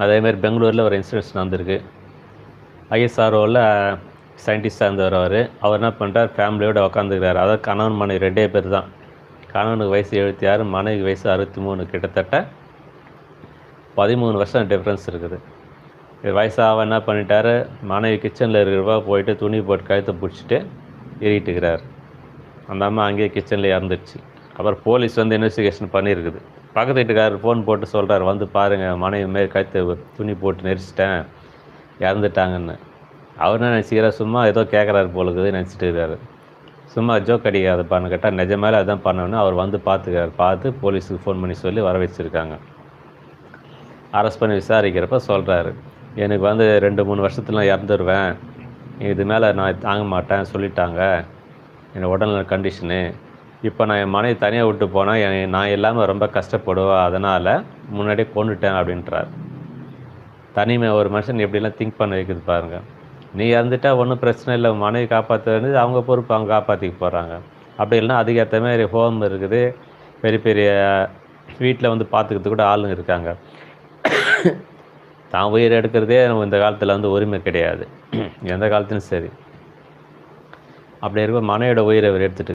அதேமாதிரி பெங்களூரில் ஒரு இன்சிடென்ட்ஸ் நடந்திருக்கு. ஐஎஸ்ஆர்ஓவில் சயின்டிஸ்டாக இருந்தவர் அவர் என்ன பண்ணுறார், ஃபேமிலியோடு உக்காந்துக்கிறார். அதாவது கணவன் மனைவி 2 பேர் தான். கணவனுக்கு வயசு 76, மனைவிக்கு வயசு 63. கிட்டத்தட்ட 13 வருஷம் டிஃப்ரென்ஸ் இருக்குது. வயசாக என்ன பண்ணிட்டார், மனைவி கிச்சனில் இருக்கிறப்ப போயிட்டு துணி போட்டு கழுத்தை பிடிச்சிட்டு ஏறிட்டுக்கிறார். அந்த அம்மா அங்கேயே கிச்சனில் இறந்துடுச்சு. அப்புறம் போலீஸ் வந்து இன்வெஸ்டிகேஷன் பண்ணியிருக்குது. பக்கத்து வீட்டுக்காரர் ஃபோன் போட்டு சொல்கிறார், வந்து பாருங்கள், மனைவி மாரி கழுத்தை துணி போட்டு நெரிச்சிட்டேன், இறந்துட்டாங்கன்னு. அவர் என்ன நினச்சிக்கிறார், சும்மா ஏதோ கேட்குறாரு போலுக்குது நினச்சிட்டு இருக்காரு. சும்மா ஜோக் அடிக்காதப்பான்னு கேட்டால் நிஜமாலே அதான் பண்ணணும்னு அவர் வந்து பார்த்துக்கார். பார்த்து போலீஸுக்கு ஃபோன் பண்ணி சொல்லி வர வச்சுருக்காங்க. அரெஸ்ட் பண்ணி விசாரிக்கிறப்ப சொல்கிறாரு, எனக்கு வந்து 2-3 வருஷத்துல நான் இறந்துருவேன், இது மேலே நான் தாங்க மாட்டேன் சொல்லிட்டாங்க, என்னோடய உடல்நல கண்டிஷனு. இப்போ நான் என் மனைவி தனியாக விட்டு போனால் நான் இல்லாமல் ரொம்ப கஷ்டப்படுவேன், அதனால் முன்னாடியே கொண்டுட்டேன் அப்படின்றார். தனிமை ஒரு மனுஷன் எப்படிலாம் திங்க் பண்ண வைக்குது பாருங்கள். நீ இறந்துட்டா ஒன்றும் பிரச்சனை இல்லை, மனைவி காப்பாற்ற வேண்டியது அவங்க பொறுப்பு, அவங்க காப்பாற்றிக்க போகிறாங்க. அப்படி இல்லைன்னா அதுக்கேற்ற மாதிரி ஹோம் இருக்குது, பெரிய பெரிய வீட்டில் வந்து பார்த்துக்கிறதுக்கு கூட ஆளுங்க இருக்காங்க. தான் உயிர் எடுக்கிறதே இந்த காலத்தில் வந்து உரிமை கிடையாது, எந்த காலத்துலையும் சரி. அப்படி இருக்க மனைவியோட உயிரை அவர் எடுத்துகிட்டு